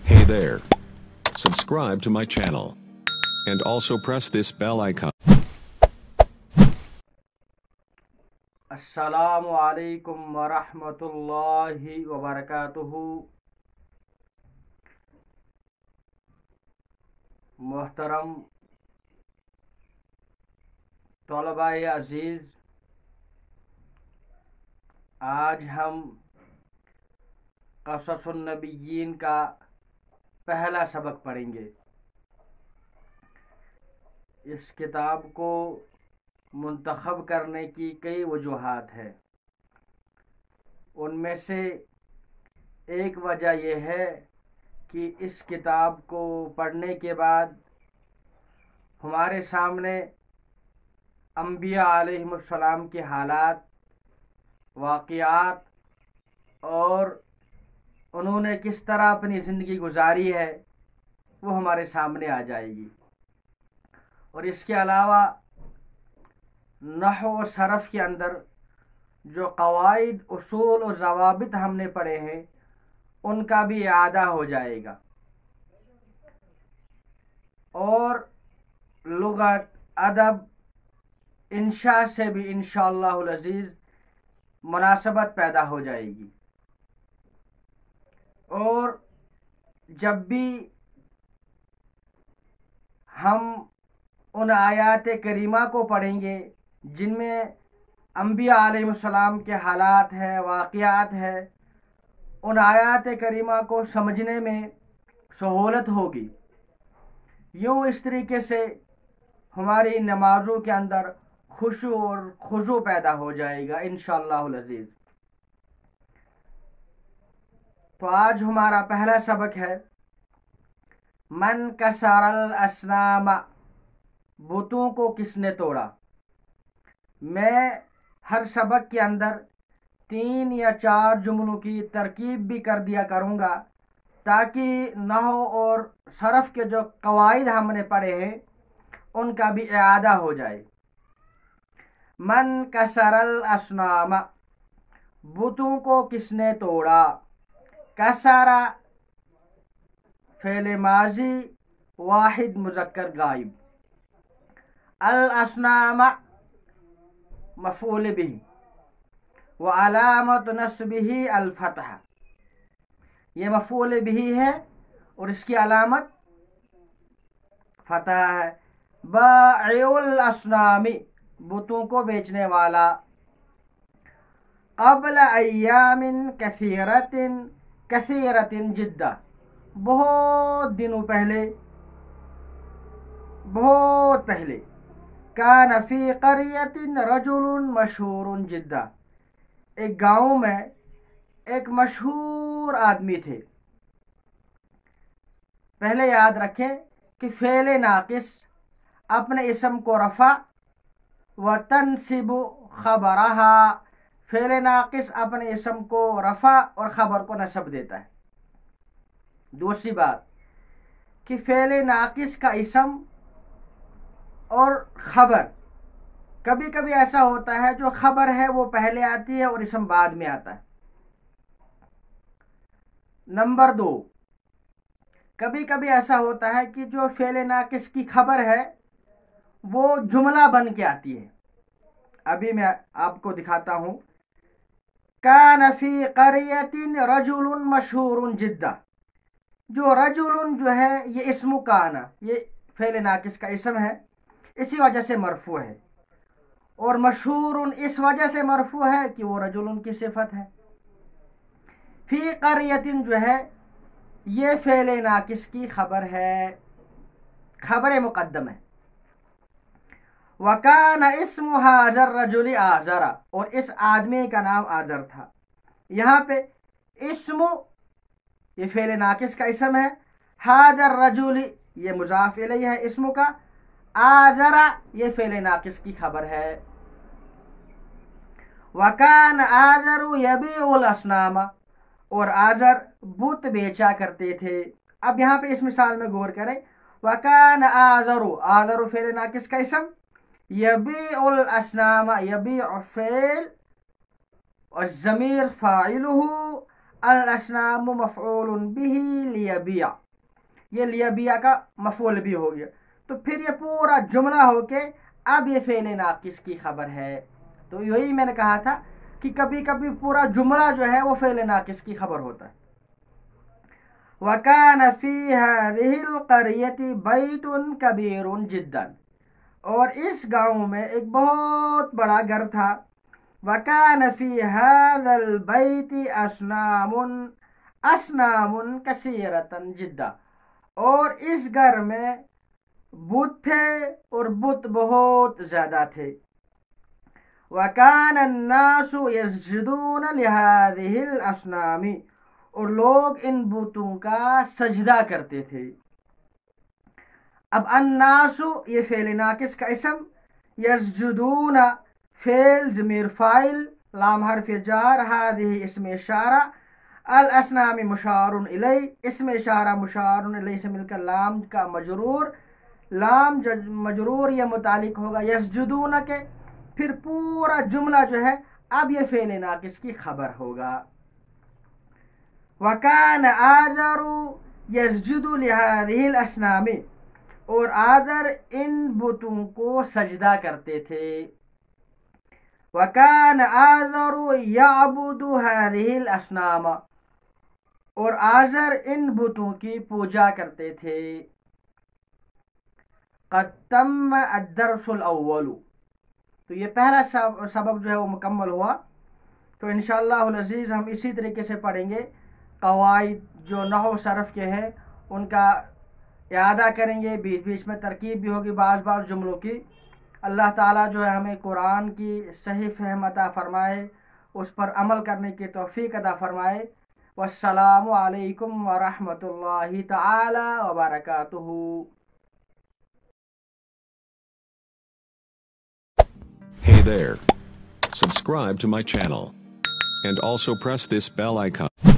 Hey there. Subscribe to my channel. And also press this bell icon. अस्सलामु अलैकुम वरहमतुल्लाहि वबरकातुहू। मोहतरम तलबाए अजीज, आज हम क़ससुन नबिय्यीन का पहला सबक पढ़ेंगे। इस किताब को मुंतखब करने की कई वजूहात है। उनमें से एक वजह यह है कि इस किताब को पढ़ने के बाद हमारे सामने अंबिया अलैहिमुस्सलाम के हालात, वाक़ियात और उन्होंने किस तरह अपनी ज़िंदगी गुजारी है वो हमारे सामने आ जाएगी। और इसके अलावा नहव और सरफ़ के अंदर जो क़वाइद, उसूल और ज़वाबित हमने पढ़े हैं उनका भी इआदा हो जाएगा। और लुग़त, अदब, इंशा से भी इंशाअल्लाहुल अज़ीज़ मुनासबत पैदा हो जाएगी। और जब भी हम उन आयात करीमा को पढ़ेंगे जिनमें अंबिया अलैहिस्सलाम के हालात हैं, वाक़ियात हैं, उन आयात करीमा को समझने में सहूलत होगी। यूँ इस तरीके से हमारी नमाज़ों के अंदर खुशू और खुशू पैदा हो जाएगा इंशाअल्लाहुल अज़ीज़। तो आज हमारा पहला सबक है मन कसरल असनामा, बुतों को किसने तोड़ा। मैं हर सबक के अंदर 3 या 4 जुमलों की तरकीब भी कर दिया करूँगा ताकि नहव और सरफ़ के जो क़वाइद हमने पढ़े हैं उनका भी इआदा हो जाए। मन कसरल असनामा, बुतों को किसने तोड़ा। कसरा फ़ेल माज़ी वाहिद मुज़क्कर गायब, अल असनामा मफ़ऊल बिही व अलामत नस्बिही अल फ़तह। ये मफ़ऊल बिही है और इसकी अलामत फ़तह है। बाइउल असनामी, बुतों को बेचने वाला। क़ब्ल अय्यामिन कसीरतिन जिद्दा, बहुत दिनों पहले, बहुत पहले। कान फ़ी क़रियतिन रजुलुन मशहूरुन जिद्दा, एक गाँव में एक मशहूर आदमी थे। पहले याद रखें कि फ़ेल नाक़िस अपने इसम को रफ़ा व तनसिबु ख़बरहा, फ़ेल नाक़िस अपने इसम को रफ़ा और ख़बर को नसब देता है। दूसरी बात कि फ़ेल नाक़िस का इसम और ख़बर, कभी कभी ऐसा होता है जो ख़बर है वो पहले आती है और इसम बाद में आता है। नंबर 2, कभी कभी ऐसा होता है कि जो फ़ेल नाक़िस की ख़बर है वो जुमला बन के आती है। अभी मैं आपको दिखाता हूँ। कान फ़ी क़रियतिन रजुलुन मशहूरुन जिद्दा, जो रजुलुन जो है ये इस्मु काना, ये फ़ेल नाक़िस का इसम है, इसी वजह से मरफू है। और मशहूरुन इस वजह से मरफू है कि वो रजुलुन की सिफत है। फ़ी क़रियतिन जो है ये फ़ेल नाक़िस की खबर है, खबर मुक़द्दम है। वकान इस्मु हाज़र रजुली आज़रा, और इस आदमी का नाम आज़र था। यहाँ पे इस्मु ये फ़ेल नाक़िस का इसम है, हाज़र रजुली ये मुज़ाफ़ इलैहि है इस्मु का, आज़रा ये फ़ेल नाक़िस की खबर है। वकान आज़रु यबीउल असनामा, और आज़र बुत बेचा करते थे। अब यहाँ पे इस मिसाल में गौर करें। वकान आज़रु, आज़रु फ़ेल नाक़िस का इसम, यबीउल असनामा यबीउ फ़ेल और ज़मीर फ़ाइलुहु, الاسنام مفعول به لیبیع، یہ لیبیع کا مفعول بھی ہو گیا، تو پھر یہ پورا جملہ ہو کے اب یہ فعل ناقص کی خبر ہے۔ تو یہی میں نے کہا تھا کہ کبھی کبھی پورا جملہ جو ہے وہ فعل ناقص کی خبر ہوتا ہے۔ وَكَانَ فِي هَذِهِ الْقَرْيَةِ بَيْتٌ كَبِيرٌ جِدًّا، اور اس گاؤں میں ایک بہت بڑا گھر تھا۔ وَكَانَ فِي هَذَا الْبَيْتِ أَصْنَامٌ كَثِيرَةٌ جِدًّا، اور اس گھر میں بت تھے اور بت بہت زیادہ تھے۔ وَكَانَ النَّاسُ يَسْجُدُونَ لِهَذِهِ الْأَصْنَامِ، اور لوگ ان بتوں کا سجدہ کرتے تھے۔ اب الناس یہ فعل ناقص کا اسم، یسجدون فعل ضمیر فاعل لام حرف جار، هذه اسم اشارہ، الاصنام مشار الیہ، اسم اشارہ مشار الیہ سے مل کر لام کا مجرور، لام مجرور یہ متعلق ہوگا یسجدون کے، پھر پورا جملہ جو ہے اب یہ فعل ناقص کی خبر ہوگا۔ وَكَانَ آذَرُ يَسْجُدُ لِهَذِهِ الْأَصْنَامِ، اور آذر ان بتوں کو سجدہ کرتے تھے۔ وَكَانَ آذَرُ يَعْبُدُ هَذِهِ الْأَصْنَامَ، اور آذر ان بتوں کی پوجا کرتے تھے۔ قَدْ تَمَّ الدَّرْسُ الْأَوَّلُ، تو یہ پہلا سبب جو ہے وہ مکمل ہوا۔ تو انشاءاللہ العزیز ہم اسی طریقے سے پڑھیں گے، قواعد جو نحو صرف کے ہیں ان کا اعادہ کریں گے، بیچ بیچ میں ترکیب بھی ہوگی بعض جملوں کی۔ اللہ تعالیٰ جو ہے ہمیں قرآن کی صحیح فہم عطا فرمائے، اس پر عمل کرنے کی توفیق عطا فرمائے۔ والسلام علیکم ورحمۃ اللہ تعالی وبرکاتہ۔ Hey there. Subscribe to my channel. And also press this bell icon.